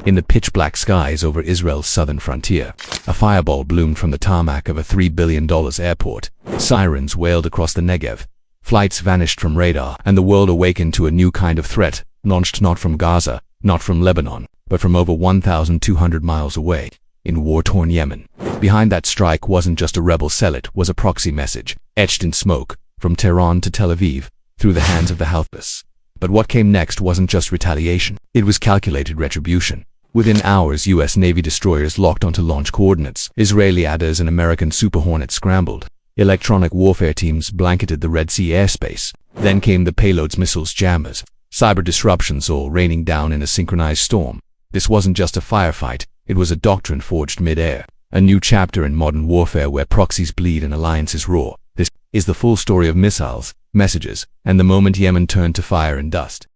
In the pitch-black skies over Israel's southern frontier, a fireball bloomed from the tarmac of a $3 billion airport. Sirens wailed across the Negev. Flights vanished from radar, and the world awakened to a new kind of threat, launched not from Gaza, not from Lebanon, but from over 1,200 miles away, in war-torn Yemen. Behind that strike wasn't just a rebel cell, it was a proxy message, etched in smoke, from Tehran to Tel Aviv, through the hands of the Houthis. But what came next wasn't just retaliation, it was calculated retribution. Within hours, U.S. Navy destroyers locked onto launch coordinates, Israeli Adders and American Super Hornets scrambled. Electronic warfare teams blanketed the Red Sea airspace. Then came the payloads, missiles, jammers, cyber disruptions, all raining down in a synchronized storm. This wasn't just a firefight, it was a doctrine forged mid-air, a new chapter in modern warfare where proxies bleed and alliances roar. This is the full story of missiles, messages, and the moment Yemen turned to fire and dust.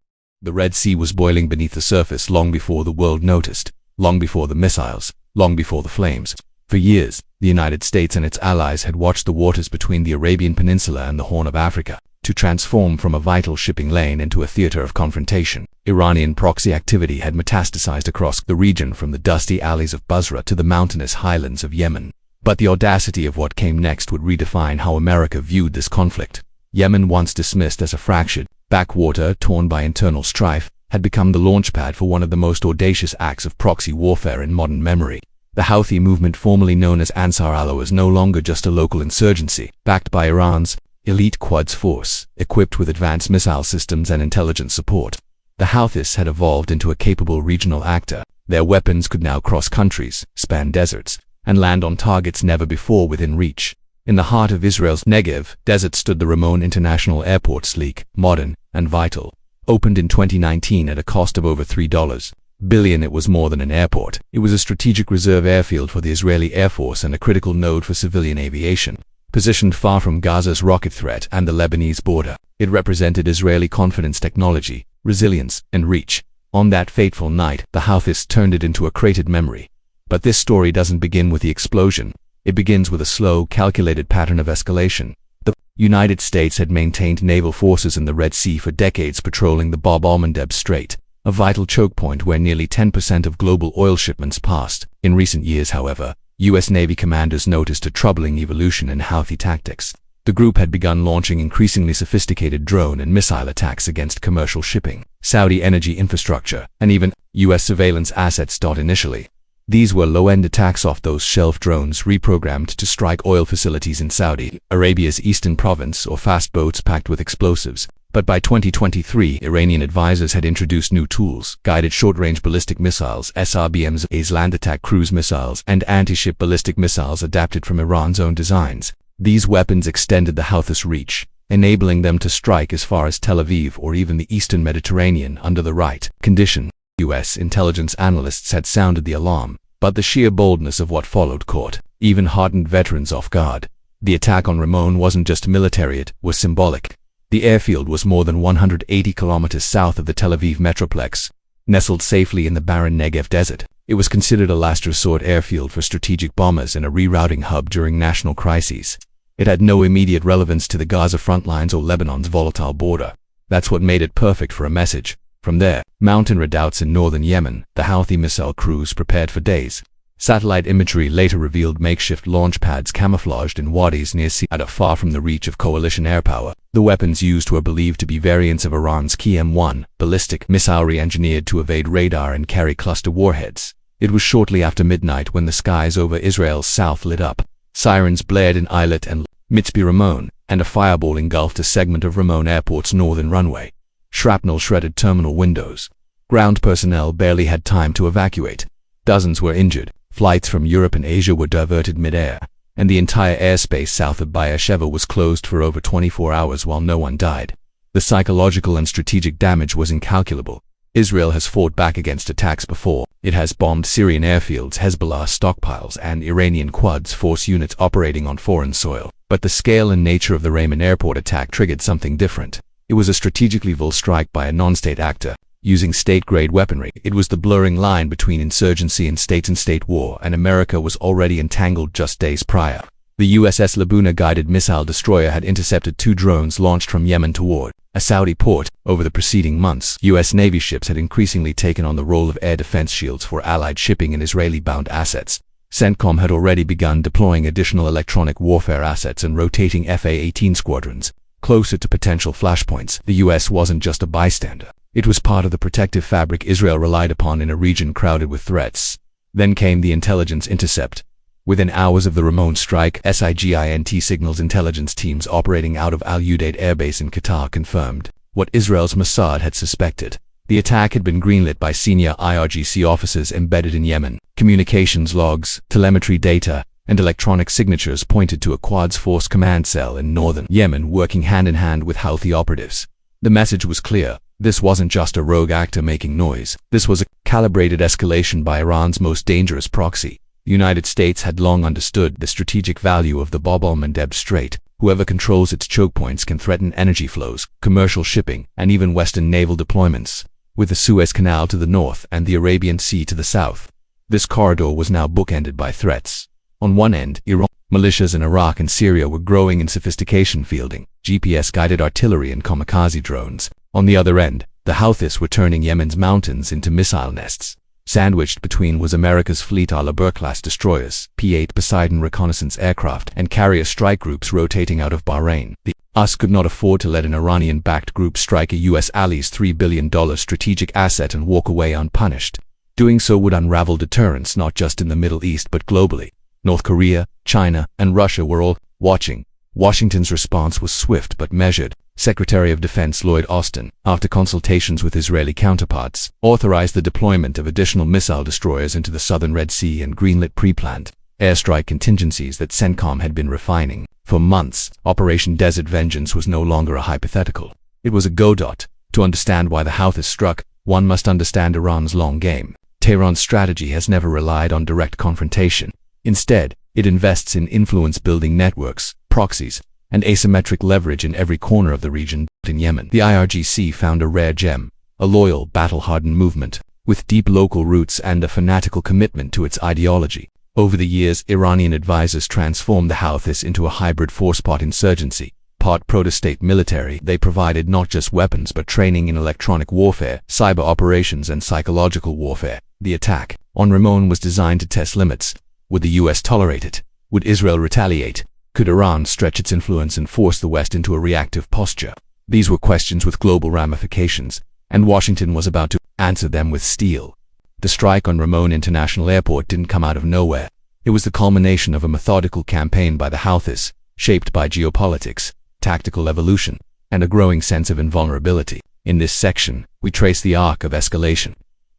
The Red Sea was boiling beneath the surface long before the world noticed, long before the missiles, long before the flames. For years, the United States and its allies had watched the waters between the Arabian Peninsula and the Horn of Africa to transform from a vital shipping lane into a theater of confrontation. Iranian proxy activity had metastasized across the region from the dusty alleys of Basra to the mountainous highlands of Yemen. But the audacity of what came next would redefine how America viewed this conflict. Yemen, once dismissed as a fractured backwater torn by internal strife, had become the launchpad for one of the most audacious acts of proxy warfare in modern memory. The Houthi movement, formerly known as Ansar Allah, was no longer just a local insurgency, backed by Iran's elite Quds force, equipped with advanced missile systems and intelligence support. The Houthis had evolved into a capable regional actor. Their weapons could now cross countries, span deserts, and land on targets never before within reach. In the heart of Israel's Negev desert stood the Ramon International Airport, sleek, modern, and vital. Opened in 2019 at a cost of over $3 billion, it was more than an airport. It was a strategic reserve airfield for the Israeli Air Force and a critical node for civilian aviation. Positioned far from Gaza's rocket threat and the Lebanese border, it represented Israeli confidence, technology, resilience, and reach. On that fateful night, the Houthis turned it into a crated memory. But this story doesn't begin with the explosion. It begins with a slow, calculated pattern of escalation. The United States had maintained naval forces in the Red Sea for decades, patrolling the Bab al-Mandeb Strait, a vital choke point where nearly 10% of global oil shipments passed. In recent years, however, U.S. Navy commanders noticed a troubling evolution in Houthi tactics. The group had begun launching increasingly sophisticated drone and missile attacks against commercial shipping, Saudi energy infrastructure, and even U.S. surveillance assets. Initially, these were low-end attacks off those shelf drones reprogrammed to strike oil facilities in Saudi Arabia's eastern province or fast boats packed with explosives. But by 2023, Iranian advisors had introduced new tools: guided short-range ballistic missiles, SRBMs, land attack cruise missiles, and anti-ship ballistic missiles adapted from Iran's own designs. These weapons extended the Houthis' reach, enabling them to strike as far as Tel Aviv or even the eastern Mediterranean under the right condition. U.S. intelligence analysts had sounded the alarm, but the sheer boldness of what followed caught even hardened veterans off guard. The attack on Ramon wasn't just military, it was symbolic. The airfield was more than 180 kilometers south of the Tel Aviv metroplex, nestled safely in the barren Negev desert. It was considered a last resort airfield for strategic bombers and a rerouting hub during national crises. It had no immediate relevance to the Gaza front lines or Lebanon's volatile border. That's what made it perfect for a message. From there, mountain redoubts in northern Yemen, the Houthi missile crews prepared for days. Satellite imagery later revealed makeshift launch pads camouflaged in wadis near sea far from the reach of coalition airpower. The weapons used were believed to be variants of Iran's Ki M1 ballistic missile re-engineered to evade radar and carry cluster warheads. It was shortly after midnight when the skies over Israel's south lit up. Sirens blared in Eilat and Mitzpe Ramon, and a fireball engulfed a segment of Ramon Airport's northern runway. Shrapnel shredded terminal windows. Ground personnel barely had time to evacuate. Dozens were injured. Flights from Europe and Asia were diverted mid-air, and the entire airspace south of Beersheba was closed for over 24 hours while no one died. The psychological and strategic damage was incalculable. Israel has fought back against attacks before. It has bombed Syrian airfields, Hezbollah stockpiles, and Iranian Quds force units operating on foreign soil. But the scale and nature of the Ramon airport attack triggered something different. It was a strategically bold strike by a non-state actor, using state-grade weaponry. It was the blurring line between insurgency and state war, and America was already entangled just days prior. The USS Labuna guided missile destroyer had intercepted 2 drones launched from Yemen toward a Saudi port. Over the preceding months, U.S. Navy ships had increasingly taken on the role of air defense shields for Allied shipping and Israeli-bound assets. CENTCOM had already begun deploying additional electronic warfare assets and rotating FA-18 squadrons closer to potential flashpoints. The U.S. wasn't just a bystander. It was part of the protective fabric Israel relied upon in a region crowded with threats. Then came the intelligence intercept. Within hours of the Ramon strike, SIGINT signals intelligence teams operating out of Al Udeid Air Base in Qatar confirmed what Israel's Mossad had suspected. The attack had been greenlit by senior IRGC officers embedded in Yemen. Communications logs, telemetry data, and electronic signatures pointed to a Quds Force command cell in northern Yemen working hand-in-hand with Houthi operatives. The message was clear. This wasn't just a rogue actor making noise. This was a calibrated escalation by Iran's most dangerous proxy. The United States had long understood the strategic value of the Bab el-Mandeb Strait. Whoever controls its choke points can threaten energy flows, commercial shipping, and even Western naval deployments. With the Suez Canal to the north and the Arabian Sea to the south, this corridor was now bookended by threats. On one end, Iran militias in Iraq and Syria were growing in sophistication, fielding GPS-guided artillery and kamikaze drones. On the other end, the Houthis were turning Yemen's mountains into missile nests. Sandwiched between was America's fleet Al-Abur-class destroyers, P-8 Poseidon reconnaissance aircraft, and carrier strike groups rotating out of Bahrain. The US could not afford to let an Iranian-backed group strike a U.S. ally's $3 billion strategic asset and walk away unpunished. Doing so would unravel deterrence not just in the Middle East but globally. North Korea, China, and Russia were all watching. Washington's response was swift but measured. Secretary of Defense Lloyd Austin, after consultations with Israeli counterparts, authorized the deployment of additional missile destroyers into the southern Red Sea and greenlit pre-planned airstrike contingencies that CENTCOM had been refining. For months, Operation Desert Vengeance was no longer a hypothetical. It was a go. To understand why the Houthis struck, one must understand Iran's long game. Tehran's strategy has never relied on direct confrontation. Instead, it invests in influence-building networks, proxies, and asymmetric leverage in every corner of the region. In Yemen, the IRGC found a rare gem, a loyal, battle-hardened movement, with deep local roots and a fanatical commitment to its ideology. Over the years, Iranian advisors transformed the Houthis into a hybrid force, part insurgency, part proto-state military. They provided not just weapons but training in electronic warfare, cyber operations, and psychological warfare. The attack on Ramon was designed to test limits. Would the U.S. tolerate it? Would Israel retaliate? Could Iran stretch its influence and force the West into a reactive posture? These were questions with global ramifications, and Washington was about to answer them with steel. The strike on Ramon International Airport didn't come out of nowhere. It was the culmination of a methodical campaign by the Houthis, shaped by geopolitics, tactical evolution, and a growing sense of invulnerability. In this section, we trace the arc of escalation.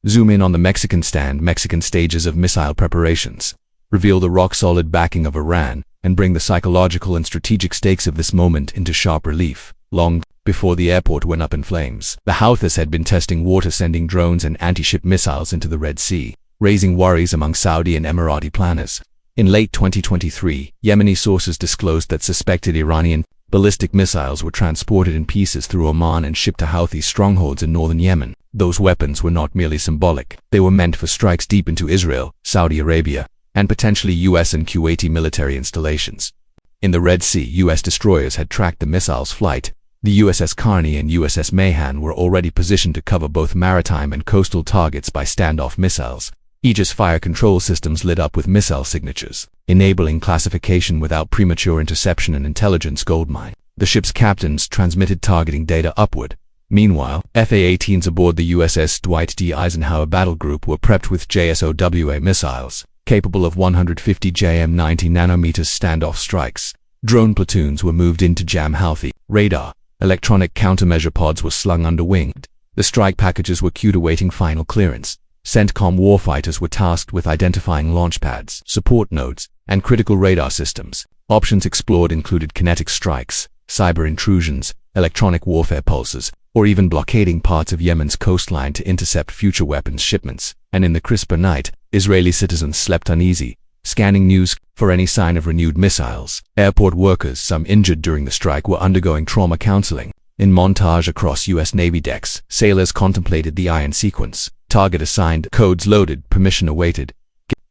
Zoom in on the Mexican stages of missile preparations. Reveal the rock-solid backing of Iran, and bring the psychological and strategic stakes of this moment into sharp relief. Long before the airport went up in flames, the Houthis had been testing water-sending drones and anti-ship missiles into the Red Sea, raising worries among Saudi and Emirati planners. In late 2023, Yemeni sources disclosed that suspected Iranian ballistic missiles were transported in pieces through Oman and shipped to Houthi strongholds in northern Yemen. Those weapons were not merely symbolic. They were meant for strikes deep into Israel, Saudi Arabia, and potentially U.S. and Kuwaiti military installations. In the Red Sea, U.S. destroyers had tracked the missiles' flight. The USS Carney and USS Mahan were already positioned to cover both maritime and coastal targets by standoff missiles. Aegis fire control systems lit up with missile signatures, enabling classification without premature interception and intelligence goldmine. The ship's captains transmitted targeting data upward. Meanwhile, FA-18s aboard the USS Dwight D. Eisenhower battle group were prepped with JSOWA missiles, capable of 150 JM90 nanometers standoff strikes. Drone platoons were moved in to jam Houthi radar. Electronic countermeasure pods were slung under wing. The strike packages were queued awaiting final clearance. CENTCOM warfighters were tasked with identifying launch pads, support nodes, and critical radar systems. Options explored included kinetic strikes, cyber intrusions, electronic warfare pulses, or even blockading parts of Yemen's coastline to intercept future weapons shipments. And in the crisper night, Israeli citizens slept uneasy, scanning news for any sign of renewed missiles. Airport workers, some injured during the strike, were undergoing trauma counseling. In montage across U.S. Navy decks, sailors contemplated the iron sequence. Target assigned, codes loaded, permission awaited.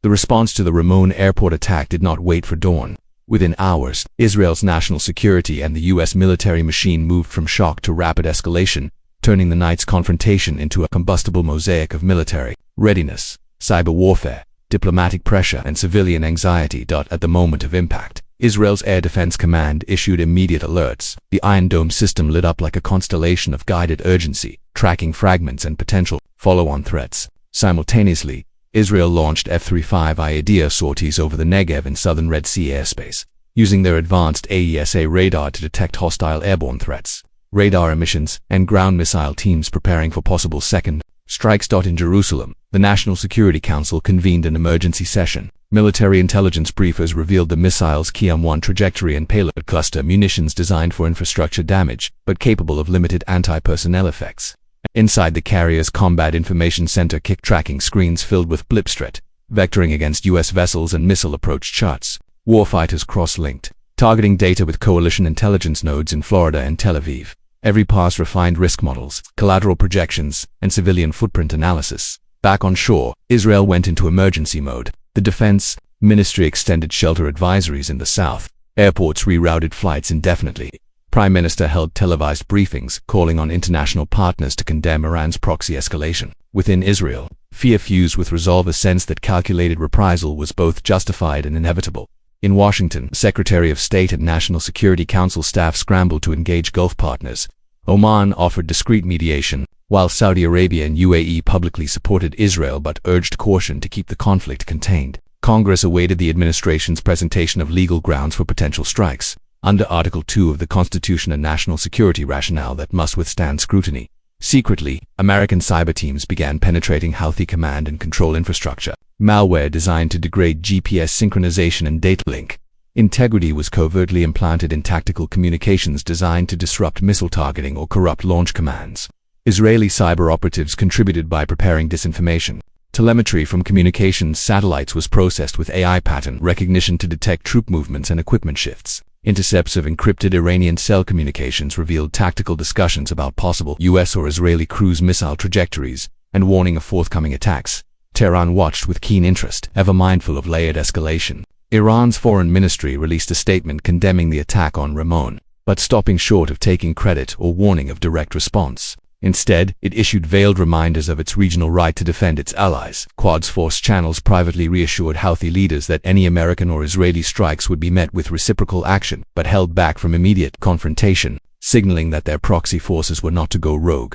The response to the Ramon airport attack did not wait for dawn. Within hours, Israel's national security and the U.S. military machine moved from shock to rapid escalation, turning the night's confrontation into a combustible mosaic of military readiness, cyber warfare, diplomatic pressure, and civilian anxiety. At the moment of impact, Israel's Air Defense Command issued immediate alerts. The Iron Dome system lit up like a constellation of guided urgency, tracking fragments and potential follow-on threats. Simultaneously, Israel launched F-35I sorties over the Negev and southern Red Sea airspace, using their advanced AESA radar to detect hostile airborne threats. Radar emissions and ground missile teams preparing for possible second strikes. In Jerusalem, the National Security Council convened an emergency session. Military intelligence briefers revealed the missile's Qiyam-1 trajectory and payload cluster munitions designed for infrastructure damage, but capable of limited anti-personnel effects. Inside the carrier's Combat Information Center, kick tracking screens filled with blipstret, vectoring against U.S. vessels and missile approach charts. Warfighters cross-linked, targeting data with coalition intelligence nodes in Florida and Tel Aviv. Every pass refined risk models, collateral projections, and civilian footprint analysis. Back on shore, Israel went into emergency mode. The Defense Ministry extended shelter advisories in the south. Airports rerouted flights indefinitely. Prime Minister held televised briefings, calling on international partners to condemn Iran's proxy escalation. Within Israel, fear fused with resolve, a sense that calculated reprisal was both justified and inevitable. In Washington, Secretary of State and National Security Council staff scrambled to engage Gulf partners. Oman offered discreet mediation, while Saudi Arabia and UAE publicly supported Israel but urged caution to keep the conflict contained. Congress awaited the administration's presentation of legal grounds for potential strikes, under Article 2 of the Constitution, a national security rationale that must withstand scrutiny. Secretly, American cyber teams began penetrating Houthi command and control infrastructure. Malware designed to degrade GPS synchronization and data link integrity was covertly implanted in tactical communications designed to disrupt missile targeting or corrupt launch commands. Israeli cyber operatives contributed by preparing disinformation. Telemetry from communications satellites was processed with AI pattern recognition to detect troop movements and equipment shifts. Intercepts of encrypted Iranian cell communications revealed tactical discussions about possible U.S. or Israeli cruise missile trajectories and warning of forthcoming attacks. Tehran watched with keen interest, ever mindful of layered escalation. Iran's foreign ministry released a statement condemning the attack on Ramon, but stopping short of taking credit or warning of direct response. Instead, it issued veiled reminders of its regional right to defend its allies. Quds Force channels privately reassured Houthi leaders that any American or Israeli strikes would be met with reciprocal action, but held back from immediate confrontation, signaling that their proxy forces were not to go rogue.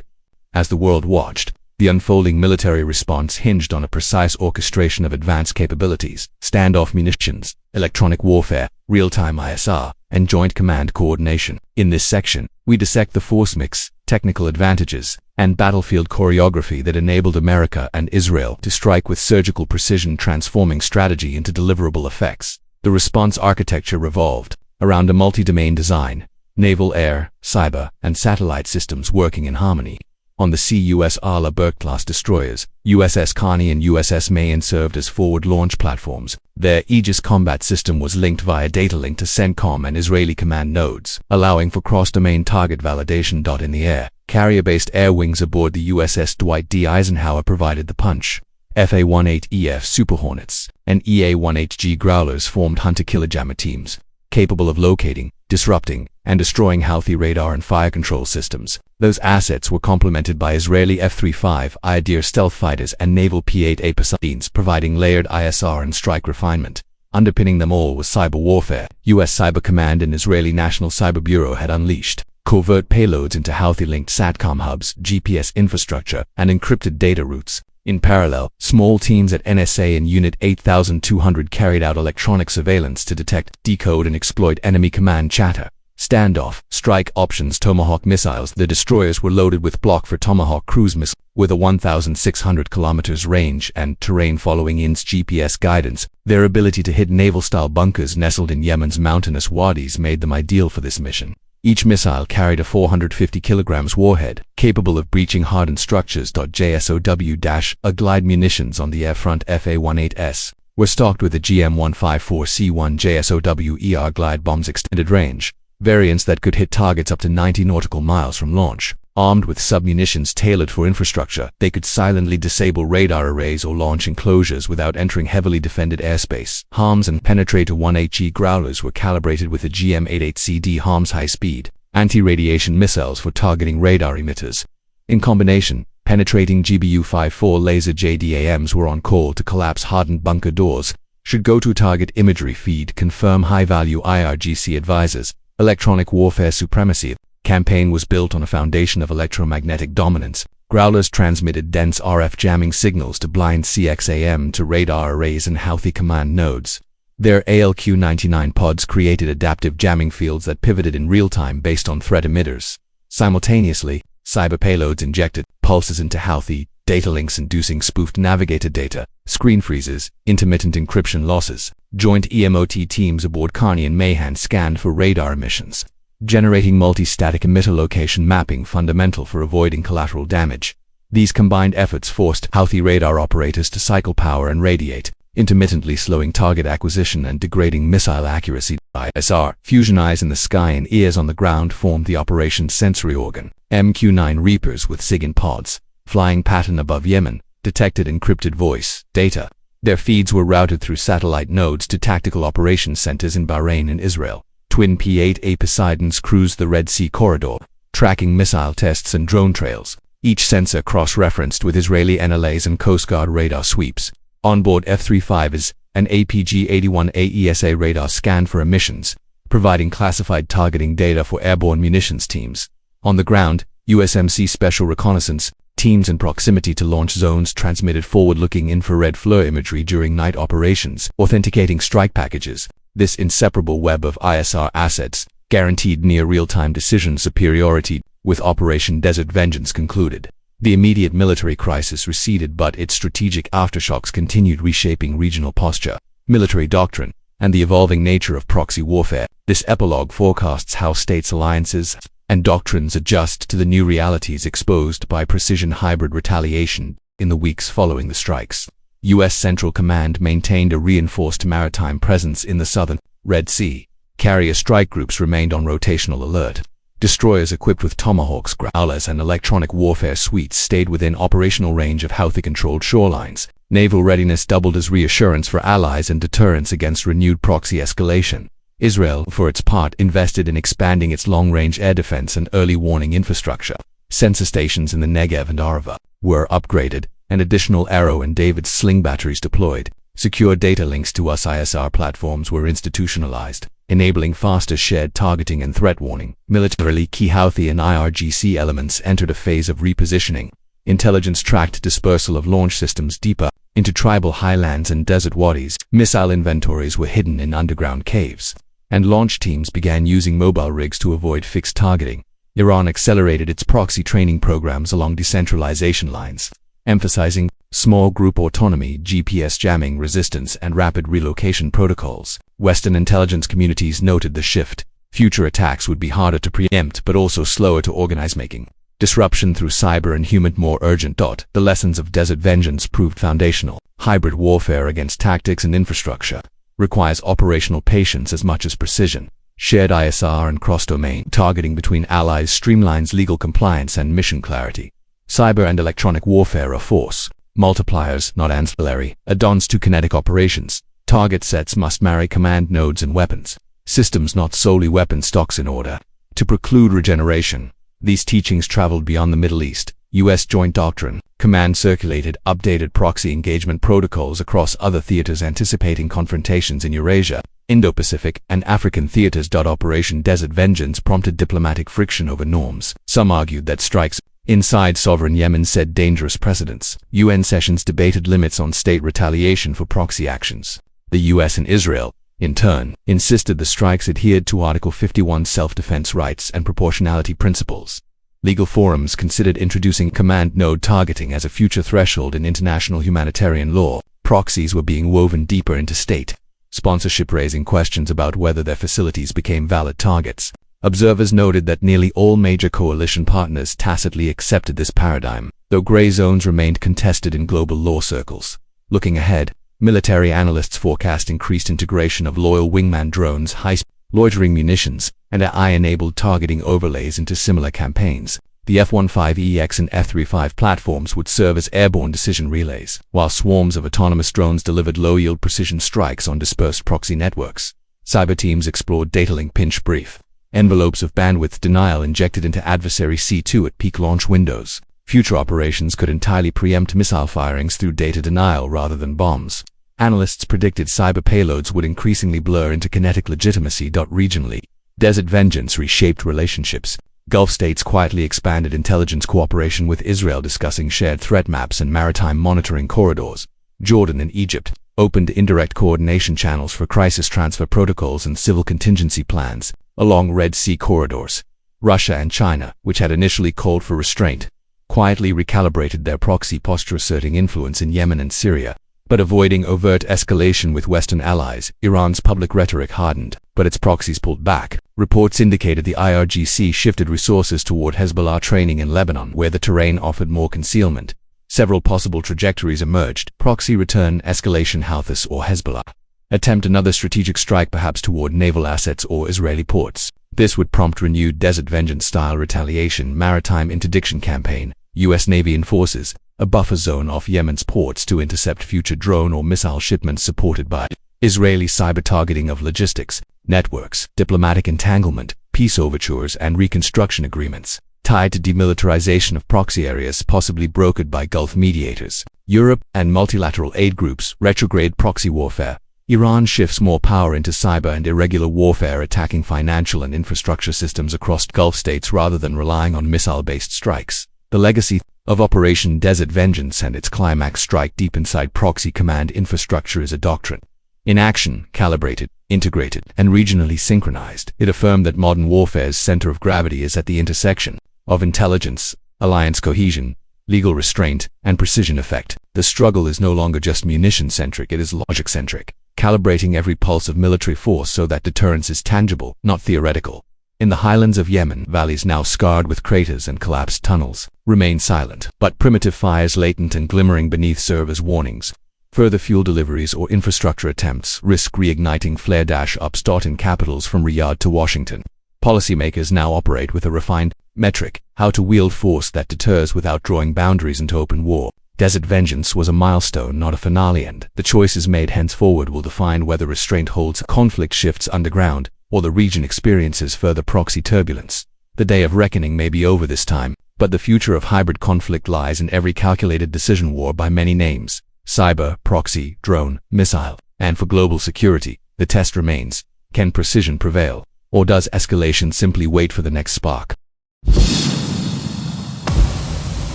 As the world watched, the unfolding military response hinged on a precise orchestration of advanced capabilities, standoff munitions, electronic warfare, real-time ISR, and joint command coordination. In this section, we dissect the force mix, technical advantages, and battlefield choreography that enabled America and Israel to strike with surgical precision, transforming strategy into deliverable effects. The response architecture revolved around a multi-domain design, naval, air, cyber, and satellite systems working in harmony. On the sea, U.S. Iran-backed destroyers, USS Carney and USS Mayan served as forward launch platforms. Their Aegis combat system was linked via data link to CENTCOM and Israeli command nodes, allowing for cross-domain target validation. In the air, carrier-based air wings aboard the USS Dwight D. Eisenhower provided the punch. FA-18EF Super Hornets and EA-18G Growlers formed hunter-killer jammer teams, capable of locating, disrupting, and destroying Houthi radar and fire control systems. Those assets were complemented by Israeli F-35I stealth fighters and naval P-8A Poseidons, providing layered ISR and strike refinement. Underpinning them all was cyber warfare. U.S. Cyber Command and Israeli National Cyber Bureau had unleashed covert payloads into Houthi-linked SATCOM hubs, GPS infrastructure, and encrypted data routes. In parallel, small teams at NSA and Unit 8200 carried out electronic surveillance to detect, decode, and exploit enemy command chatter. Standoff, strike options. Tomahawk missiles. The destroyers were loaded with block for Tomahawk cruise missiles with a 1,600 km range and terrain following INS GPS guidance. Their ability to hit naval-style bunkers nestled in Yemen's mountainous wadis made them ideal for this mission. Each missile carried a 450 kg warhead, capable of breaching hardened structures. JSOW- glide munitions on the air front. FA-18S were stocked with the GM-154C1 JSOW glide bombs extended range, variants that could hit targets up to 90 nautical miles from launch. Armed with submunitions tailored for infrastructure, they could silently disable radar arrays or launch enclosures without entering heavily defended airspace. HARMS and Penetrator 1HE Growlers were calibrated with a GM-88CD HARMS high-speed anti-radiation missiles for targeting radar emitters. In combination, penetrating GBU-54 laser JDAMs were on call to collapse hardened bunker doors, should go-to target imagery feed confirm high-value IRGC advisors. Electronic warfare supremacy campaign was built on a foundation of electromagnetic dominance. Growlers transmitted dense RF jamming signals to blind CXAM to radar arrays and Houthi command nodes. Their ALQ-99 pods created adaptive jamming fields that pivoted in real time based on threat emitters. Simultaneously, cyber payloads injected pulses into Houthi data links, inducing spoofed navigator data, screen freezes, intermittent encryption losses. Joint EMOT teams aboard Carney and Mahan scanned for radar emissions, generating multi-static emitter location mapping fundamental for avoiding collateral damage. These combined efforts forced Houthi radar operators to cycle power and radiate, intermittently slowing target acquisition and degrading missile accuracy. ISR, fusion eyes in the sky and ears on the ground formed the operation's sensory organ. MQ-9 Reapers with SIGINT pods, flying pattern above Yemen, detected encrypted voice data. Their feeds were routed through satellite nodes to tactical operations centers in Bahrain and Israel. Twin P-8A Poseidons cruised the Red Sea corridor, tracking missile tests and drone trails, each sensor cross-referenced with Israeli NLAs and Coast Guard radar sweeps. Onboard F-35s, an APG-81A ESA radar scanned for emissions, providing classified targeting data for airborne munitions teams. On the ground, USMC Special Reconnaissance teams in proximity to launch zones transmitted forward-looking infrared FLIR imagery during night operations, authenticating strike packages. This inseparable web of ISR assets guaranteed near real-time decision superiority. With Operation Desert Vengeance concluded, the immediate military crisis receded, but its strategic aftershocks continued reshaping regional posture, military doctrine, and the evolving nature of proxy warfare. This epilogue forecasts how states' alliances and doctrines adjust to the new realities exposed by precision hybrid retaliation. In the weeks following the strikes, U.S. Central Command maintained a reinforced maritime presence in the southern Red Sea. Carrier strike groups remained on rotational alert. Destroyers equipped with Tomahawks, Growlers, and electronic warfare suites stayed within operational range of Houthi-controlled shorelines. Naval readiness doubled as reassurance for allies and deterrence against renewed proxy escalation. Israel, for its part, invested in expanding its long-range air defense and early warning infrastructure. Sensor stations in the Negev and Arava were upgraded, and additional Arrow and David's sling batteries deployed. Secure data links to ISR platforms were institutionalized, enabling faster shared targeting and threat warning. Militarily key Houthi and IRGC elements entered a phase of repositioning. Intelligence tracked dispersal of launch systems deeper into tribal highlands and desert wadis. Missile inventories were hidden in underground caves, and launch teams began using mobile rigs to avoid fixed targeting. Iran accelerated its proxy training programs along decentralization lines, emphasizing small group autonomy, GPS jamming resistance, and rapid relocation protocols. Western intelligence communities noted the shift. Future attacks would be harder to preempt but also slower to organize, making disruption through cyber and human more urgent. The lessons of Desert Vengeance proved foundational. Hybrid warfare against tactics and infrastructure requires operational patience as much as precision. Shared ISR and cross-domain targeting between allies streamlines legal compliance and mission clarity. Cyber and electronic warfare are force multipliers, not ancillary add-ons to kinetic operations. Target sets must marry command nodes and weapons systems, not solely weapon stocks, in order to preclude regeneration. These teachings traveled beyond the Middle East. U.S. Joint Doctrine Command circulated updated proxy engagement protocols across other theaters, anticipating confrontations in Eurasia, Indo-Pacific, and African theaters. Operation Desert Vengeance prompted diplomatic friction over norms. Some argued that strikes inside sovereign Yemen set dangerous precedents. UN sessions debated limits on state retaliation for proxy actions. The U.S. and Israel, in turn, insisted the strikes adhered to Article 51 self-defense rights and proportionality principles. Legal forums considered introducing command node targeting as a future threshold in international humanitarian law. Proxies were being woven deeper into state sponsorship, raising questions about whether their facilities became valid targets. Observers noted that nearly all major coalition partners tacitly accepted this paradigm, though gray zones remained contested in global law circles. Looking ahead, military analysts forecast increased integration of loyal wingman drones, high-speed loitering munitions, and AI-enabled targeting overlays into similar campaigns. The F-15EX and F-35 platforms would serve as airborne decision relays, while swarms of autonomous drones delivered low-yield precision strikes on dispersed proxy networks. Cyber teams explored data-link pinch brief, envelopes of bandwidth denial injected into adversary C2 at peak launch windows. Future operations could entirely preempt missile firings through data denial rather than bombs. Analysts predicted cyber payloads would increasingly blur into kinetic legitimacy. Regionally, Desert Vengeance reshaped relationships. Gulf states quietly expanded intelligence cooperation with Israel, discussing shared threat maps and maritime monitoring corridors. Jordan and Egypt opened indirect coordination channels for crisis transfer protocols and civil contingency plans along Red Sea corridors. Russia and China, which had initially called for restraint, quietly recalibrated their proxy posture, asserting influence in Yemen and Syria, but avoiding overt escalation with Western allies. Iran's public rhetoric hardened, but its proxies pulled back. Reports indicated the IRGC shifted resources toward Hezbollah training in Lebanon, where the terrain offered more concealment. Several possible trajectories emerged: proxy return, escalation, Houthis or Hezbollah. Attempt another strategic strike, perhaps toward naval assets or Israeli ports. This would prompt renewed Desert Vengeance-style retaliation. Maritime interdiction campaign. U.S. Navy enforces a buffer zone off Yemen's ports to intercept future drone or missile shipments, supported by Israeli cyber targeting of logistics networks, diplomatic entanglement, peace overtures and reconstruction agreements, tied to demilitarization of proxy areas, possibly brokered by Gulf mediators. Europe and multilateral aid groups. Retrograde proxy warfare. Iran shifts more power into cyber and irregular warfare, attacking financial and infrastructure systems across Gulf states rather than relying on missile-based strikes. The legacy of Operation Desert Vengeance and its climax strike deep inside proxy command infrastructure is a doctrine. In action, calibrated, integrated, and regionally synchronized, it affirmed that modern warfare's center of gravity is at the intersection of intelligence, alliance cohesion, legal restraint, and precision effect. The struggle is no longer just munition-centric, it is logic-centric, calibrating every pulse of military force so that deterrence is tangible, not theoretical. In the highlands of Yemen, valleys now scarred with craters and collapsed tunnels remain silent, but primitive fires latent and glimmering beneath serve as warnings. Further fuel deliveries or infrastructure attempts risk reigniting flare-ups. In capitals from Riyadh to Washington, policymakers now operate with a refined metric: how to wield force that deters without drawing boundaries into open war. Desert Vengeance was a milestone, not a finale, and the choices made henceforward will define whether restraint holds, conflict shifts underground, or the region experiences further proxy turbulence. The day of reckoning may be over this time, but the future of hybrid conflict lies in every calculated decision war by many names: cyber, proxy, drone, missile. And for global security, the test remains: can precision prevail, or does escalation simply wait for the next spark?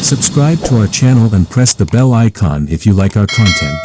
Subscribe to our channel and press the bell icon if you like our content.